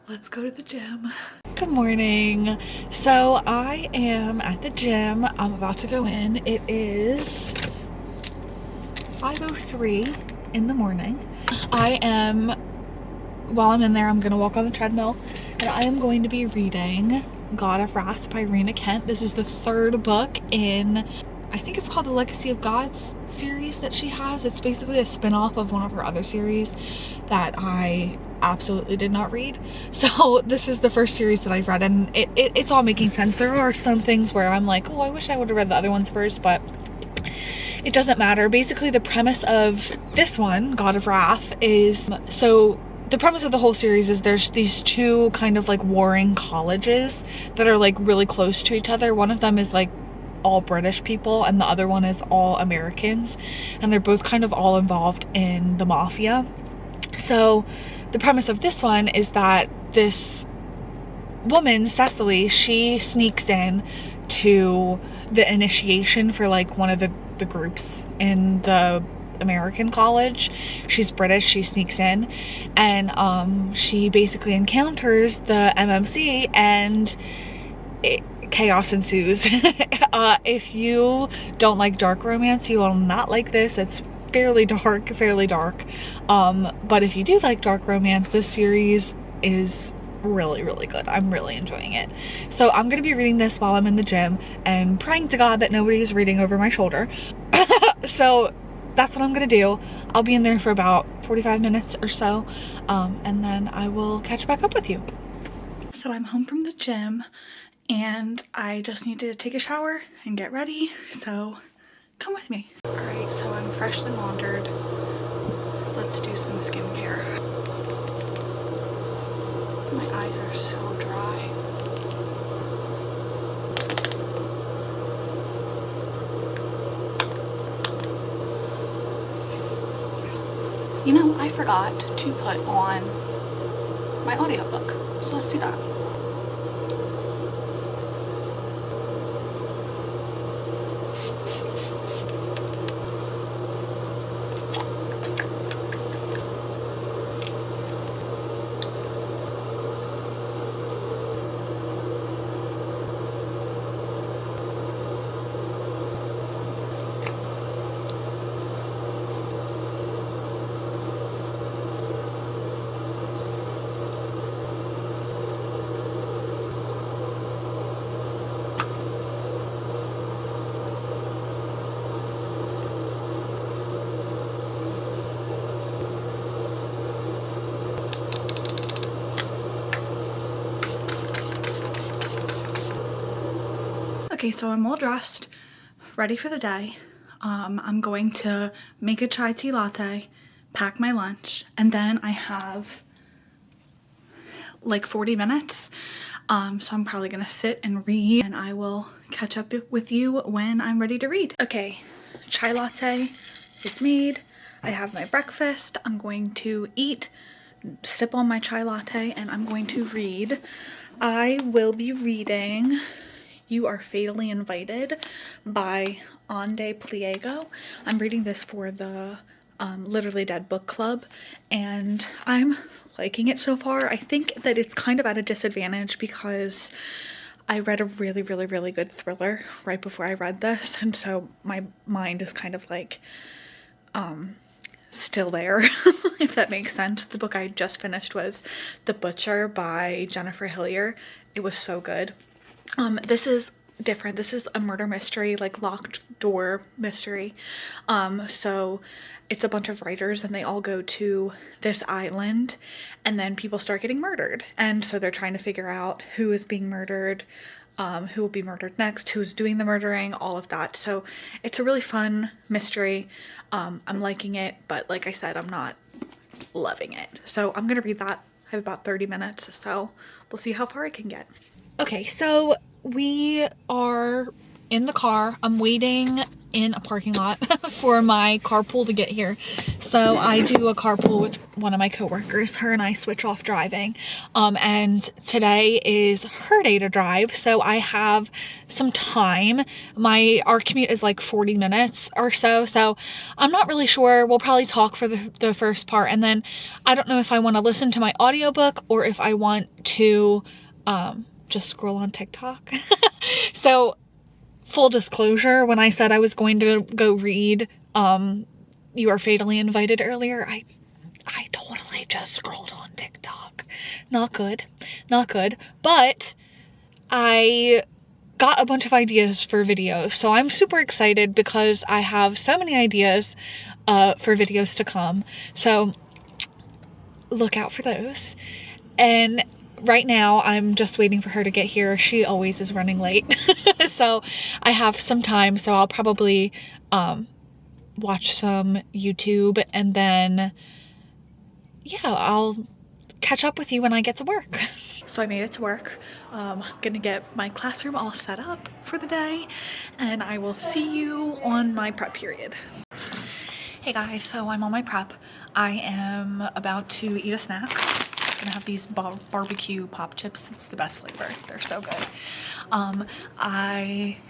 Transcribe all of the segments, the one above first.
Let's go to the gym. Good morning. So I am at the gym. I'm about to go in. It is 5:03 in the morning. While I'm in there, I'm gonna walk on the treadmill and I am going to be reading God of Wrath by Rina. This is the third book in, I think it's called the Legacy of Gods series that she has. It's basically a spin-off of one of her other series that I absolutely did not read. So this is the first series that I've read, and it's all making sense. There are some things where I'm like, oh, I wish I would have read the other ones first, but it doesn't matter. Basically, the premise of this one, God of Wrath, is the premise of the whole series is there's these two kind of like warring colleges that are like really close to each other. One of them is like all British people and the other one is all Americans, and they're both kind of all involved in the mafia. So the premise of this one is that this woman, Cecily, she sneaks in to the initiation for like one of the groups in the American college. She's British, she sneaks in, and she basically encounters the MMC, and chaos ensues. If you don't like dark romance, you will not like this. It's fairly dark. But if you do like dark romance, this series is really, really good. I'm really enjoying it. So I'm gonna be reading this while I'm in the gym and praying to God that nobody is reading over my shoulder. So that's what I'm gonna do. I'll be in there for about 45 minutes or so, and then I will catch back up with you. So I'm home from the gym and I just need to take a shower and get ready, so come with me. Alright, so I'm freshly laundered. Let's do some skincare. My eyes are so dry. You know, I forgot to put on my audiobook, so let's do that. Okay, so I'm all dressed, ready for the day. I'm going to make a chai tea latte, pack my lunch, and then I have like 40 minutes. So I'm probably gonna sit and read, and I will catch up with you when I'm ready to read. Okay, chai latte is made. I have my breakfast. I'm going to eat, sip on my chai latte, and I'm going to read. I will be reading You Are Fatally Invited by Ande Pliego. I'm reading this for the Literally Dead book club, and I'm liking it so far. I think that it's kind of at a disadvantage because I read a really, really, really good thriller right before I read this, and so my mind is kind of like still there, if that makes sense. The book I just finished was The Butcher by Jennifer Hillier. It was so good. This is different. This is a murder mystery, like locked door mystery. So it's a bunch of writers and they all go to this island and then people start getting murdered. And so they're trying to figure out who is being murdered, who will be murdered next, who's doing the murdering, all of that. So it's a really fun mystery. I'm liking it, but like I said, I'm not loving it. So I'm gonna read that. I have about 30 minutes, so we'll see how far I can get. Okay, so we are in the car. I'm waiting in a parking lot for my carpool to get here. So I do a carpool with one of my coworkers. Her and I switch off driving. And today is her day to drive, so I have some time. Our commute is like 40 minutes or so, so I'm not really sure. We'll probably talk for the first part, and then I don't know if I want to listen to my audiobook or if I want to just scroll on TikTok. So full disclosure, when I said I was going to go read You Are Fatally Invited earlier, I totally just scrolled on TikTok. Not good. Not good. But I got a bunch of ideas for videos. So I'm super excited because I have so many ideas for videos to come. So look out for those. And right now, I'm just waiting for her to get here. She always is running late. So I have some time, so I'll probably watch some YouTube, and then, yeah, I'll catch up with you when I get to work. So I made it to work. I'm gonna get my classroom all set up for the day, and I will see you on my prep period. Hey guys, so I'm on my prep. I am about to eat a snack. Gonna have these barbecue pop chips. It's the best flavor. They're so good.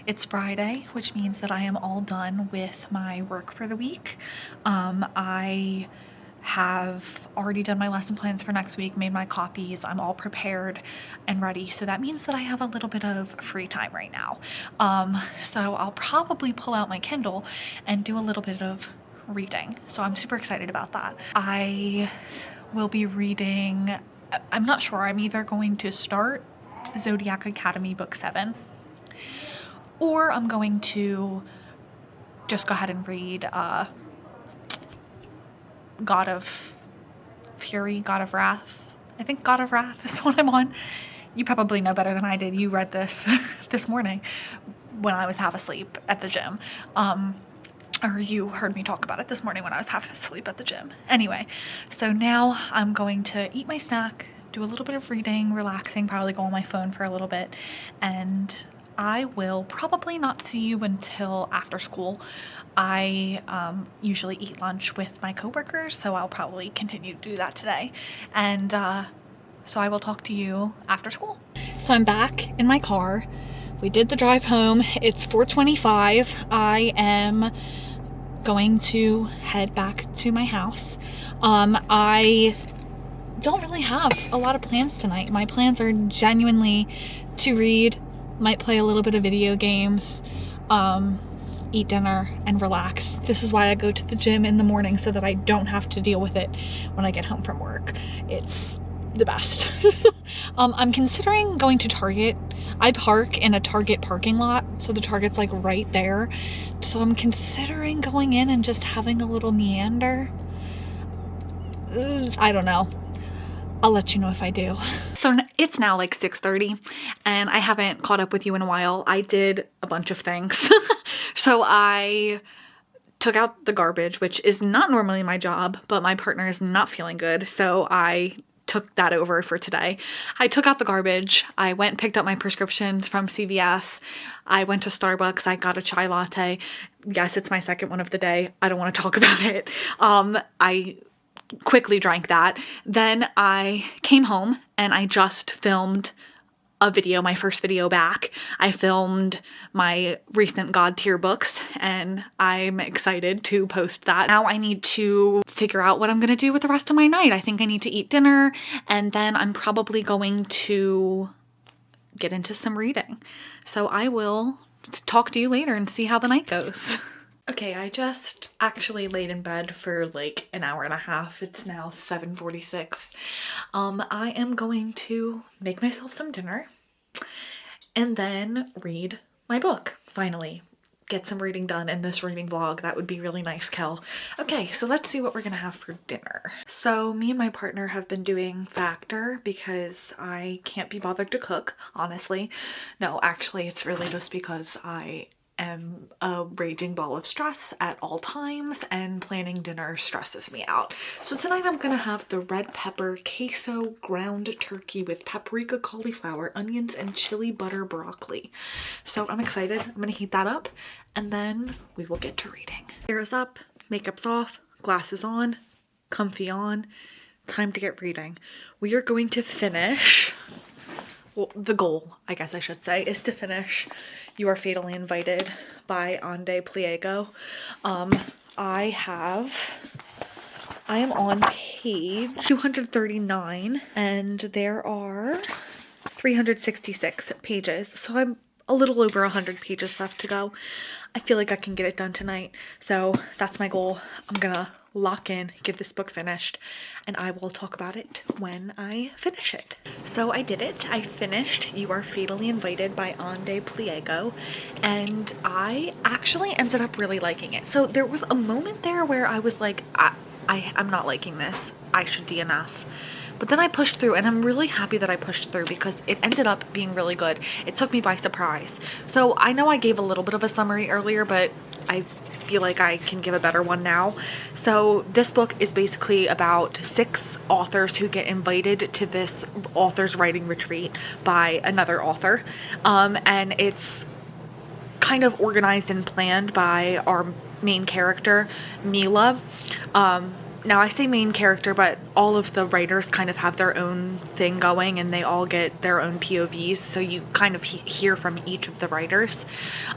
It's Friday, which means that I am all done with my work for the week. I have already done my lesson plans for next week, made my copies. I'm all prepared and ready. So that means that I have a little bit of free time right now. So I'll probably pull out my Kindle and do a little bit of reading. So I'm super excited about that. I will be reading, I'm not sure, I'm either going to start Zodiac Academy book 7, or I'm going to just go ahead and read God of Fury, God of Wrath. I think God of Wrath is what I'm on. You probably know better than I did. You read this this morning when I was half asleep at the gym. Or you heard me talk about it this morning when I was half asleep at the gym. Anyway, so now I'm going to eat my snack, do a little bit of reading, relaxing, probably go on my phone for a little bit, and I will probably not see you until after school. I usually eat lunch with my coworkers, so I'll probably continue to do that today. And so I will talk to you after school. So I'm back in my car. We did the drive home. It's 4:25. I am going to head back to my house. I don't really have a lot of plans tonight. My plans are genuinely to read, might play a little bit of video games, eat dinner, and relax. This is why I go to the gym in the morning, so that I don't have to deal with it when I get home from work. It's the best. I'm considering going to Target. I park in a Target parking lot, so the Target's like right there. So I'm considering going in and just having a little meander. I don't know. I'll let you know if I do. So it's now like 6:30 and I haven't caught up with you in a while. I did a bunch of things. So I took out the garbage, which is not normally my job, but my partner is not feeling good, so I took that over for today. I took out the garbage. I went and picked up my prescriptions from CVS. I went to Starbucks. I got a chai latte. Yes, it's my second one of the day. I don't want to talk about it. I quickly drank that. Then I came home and I just filmed a video, my first video back. I filmed my recent God tier books and I'm excited to post that. Now I need to figure out what I'm gonna do with the rest of my night. I think I need to eat dinner and then I'm probably going to get into some reading. So I will talk to you later and see how the night goes. Okay, I just actually laid in bed for like an hour and a half. It's now 7:46. I am going to make myself some dinner and then read my book, finally. Get some reading done in this reading vlog. That would be really nice, Kel. Okay, so let's see what we're gonna have for dinner. So me and my partner have been doing Factor because I can't be bothered to cook, honestly. No, actually, it's really just because I am a raging ball of stress at all times, and planning dinner stresses me out. So tonight I'm gonna have the red pepper queso ground turkey with paprika, cauliflower, onions, and chili butter broccoli. So I'm excited. I'm gonna heat that up and then we will get to reading. Hair is up, makeup's off, glasses on, comfy on. Time to get reading. We are going to finish, well, the goal, I guess I should say, is to finish You Are Fatally Invited by Ande Pliego. I am on page 239 and there are 366 pages. So I'm a little over 100 pages left to go. I feel like I can get it done tonight. So that's my goal. I'm gonna lock in, get this book finished, and I will talk about it when I finish it. So I did it. I finished You Are Fatally Invited by Ande Pliego, and I actually ended up really liking it. So there was a moment there where I was like, I'm not liking this. I should DNF. But then I pushed through, and I'm really happy that I pushed through because it ended up being really good. It took me by surprise. So I know I gave a little bit of a summary earlier, but I feel like I can give a better one now. So this book is basically about 6 authors who get invited to this author's writing retreat by another author. And it's kind of organized and planned by our main character, Mila. Now I say main character, but all of the writers kind of have their own thing going and they all get their own POVs. So you kind of hear from each of the writers.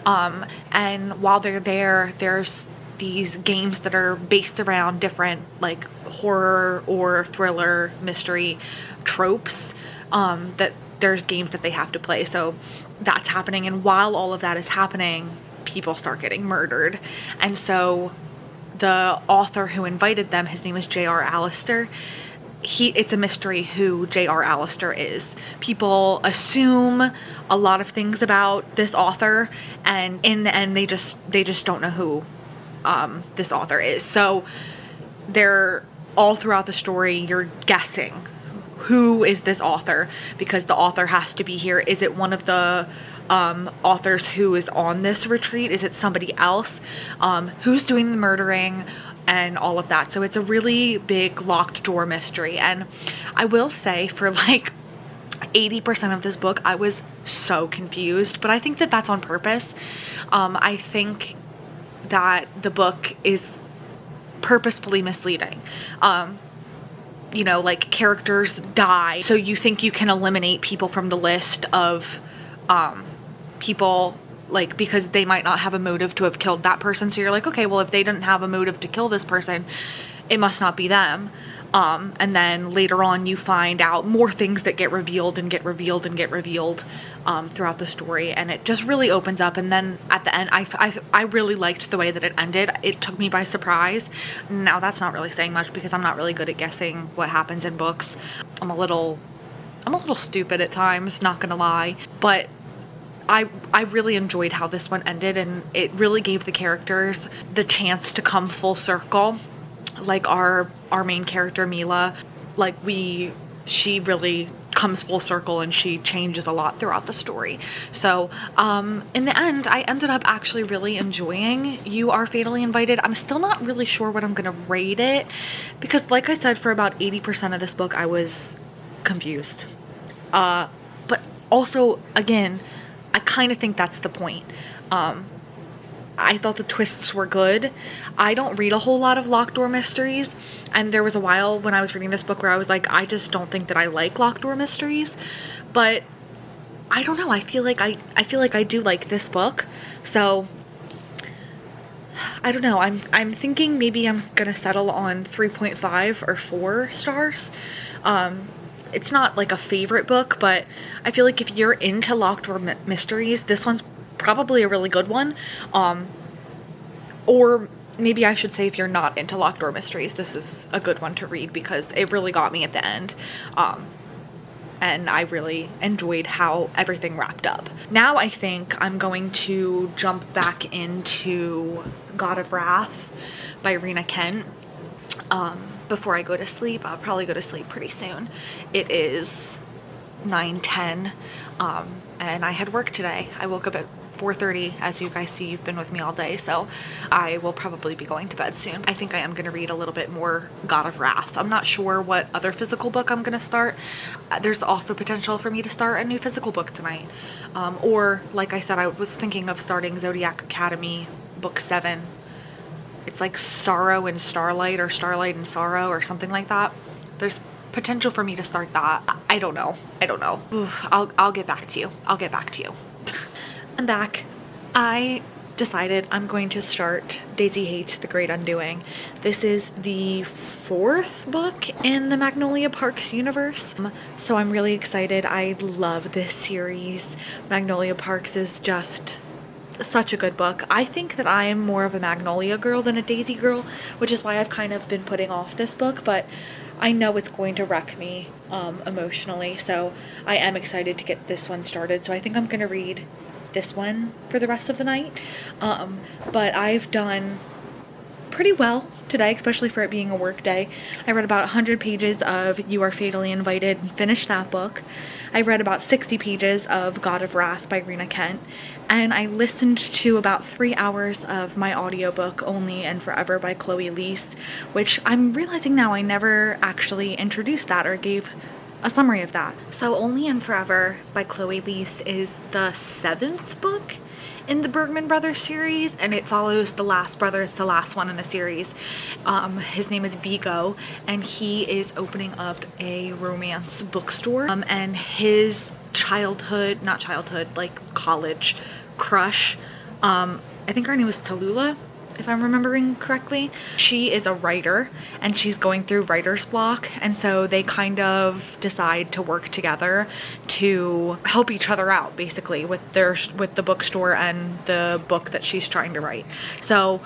And while they're there, there's these games that are based around different like horror or thriller mystery tropes, that there's games that they have to play. So that's happening. And while all of that is happening, people start getting murdered. And so the author who invited them, his name is J.R. Allister. It's a mystery who J.R. Allister is. People assume a lot of things about this author, and in the end, they just don't know who this author is. So they're all throughout the story, you're guessing who is this author because the author has to be here. Is it one of the authors who is on this retreat? Is it somebody else? Who's doing the murdering and all of that? So it's a really big locked door mystery. And I will say for like 80% of this book, I was so confused, but I think that that's on purpose. I think that the book is purposefully misleading. You know, like characters die, so you think you can eliminate people from the list of people, like, because they might not have a motive to have killed that person. So you're like, okay, well, if they didn't have a motive to kill this person, it must not be them. And then later on you find out more things that get revealed and get revealed and get revealed throughout the story, and it just really opens up. And then at the end, I really liked the way that it ended. It took me by surprise. Now that's not really saying much because I'm not really good at guessing what happens in books. I'm a little stupid at times, not gonna lie, but I really enjoyed how this one ended, and it really gave the characters the chance to come full circle. Like our main character Mila, like she really comes full circle and she changes a lot throughout the story. So in the end, I ended up actually really enjoying You Are Fatally Invited. I'm still not really sure what I'm gonna rate it because, like I said, for about 80% of this book I was confused, but also again, I kind of think that's the point. I thought the twists were good. I don't read a whole lot of locked door mysteries, and there was a while when I was reading this book where I was like, I just don't think that I like locked door mysteries. But I don't know, I feel like I do like this book. So I don't know, I'm thinking maybe I'm gonna settle on 3.5 or 4 stars. It's not like a favorite book, but I feel like if you're into locked door mysteries, this one's probably a really good one. Or maybe I should say if you're not into locked door mysteries, this is a good one to read because it really got me at the end. And I really enjoyed how everything wrapped up. Now I think I'm going to jump back into God of Wrath by Rina Kent. Before I go to sleep. I'll probably go to sleep pretty soon. It is 9:10, and I had work today. I woke up at 4:30. As you guys see, you've been with me all day, so I will probably be going to bed soon. I think I am going to read a little bit more God of Wrath. I'm not sure what other physical book I'm going to start. There's also potential for me to start a new physical book tonight. Or like I said, I was thinking of starting Zodiac Academy book 7. It's like Sorrow and Starlight, or Starlight and Sorrow, or something like that. There's potential for me to start that. I don't know. Oof, I'll get back to you. I'm back. I decided I'm going to start Daisy Hates the Great Undoing. This is the 4th book in the Magnolia Parks universe. So I'm really excited. I love this series. Magnolia Parks is just such a good book. I think that I am more of a Magnolia girl than a Daisy girl, which is why I've kind of been putting off this book, but I know it's going to wreck me emotionally, so I am excited to get this one started. So I think I'm going to read this one for the rest of the night. But I've done pretty well today, especially for it being a work day. I read about 100 pages of You Are Fatally Invited and finished that book. I read about 60 pages of God of Wrath by Rina Kent, and I listened to about 3 hours of my audiobook Only and Forever by Chloe Liese, which I'm realizing now I never actually introduced that or gave a summary of that. So Only and Forever by Chloe Liese is the 7th book in the Bergman Brothers series, and it follows the last brother. It's the last one in the series. His name is Vigo, and he is opening up a romance bookstore, and his like college crush, I think her name is Tallulah, if I'm remembering correctly. She is a writer, and she's going through writer's block, and so they kind of decide to work together to help each other out, basically, with the bookstore and the book that she's trying to write. So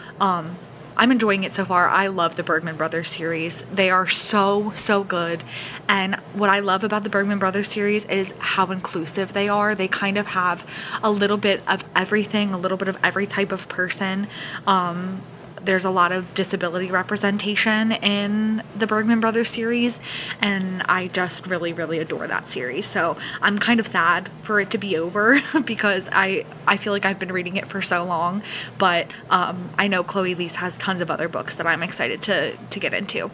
I'm enjoying it so far. I love the Bergman Brothers series. They are so good. And what I love about the Bergman Brothers series is how inclusive they are. They kind of have a little bit of everything, a little bit of every type of person. There's a lot of disability representation in the Bergman Brothers series, and I just really adore that series. So I'm kind of sad for it to be over because I feel like I've been reading it for so long, but I know Chloe Liese has tons of other books that I'm excited to get into.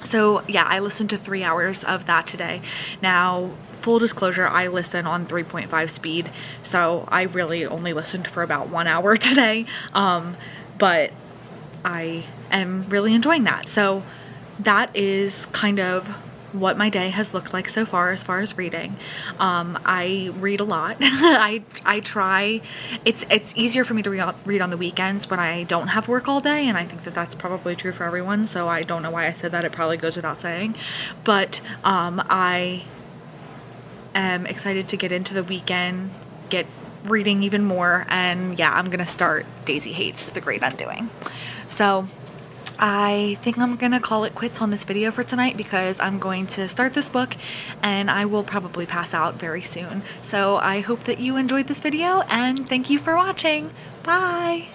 So yeah, I listened to 3 hours of that today. Now, full disclosure, I listen on 3.5 speed, so I really only listened for about 1 hour today, but I am really enjoying that. So that is kind of what my day has looked like so far as reading. I read a lot. I try. It's easier for me to read on the weekends when I don't have work all day, and I think that that's probably true for everyone, so I don't know why I said that. It probably goes without saying, but I am excited to get into the weekend, get reading even more, and yeah, I'm gonna start Daisy Hates the Great Undoing. So I think I'm gonna call it quits on this video for tonight because I'm going to start this book and I will probably pass out very soon. So I hope that you enjoyed this video, and thank you for watching. Bye!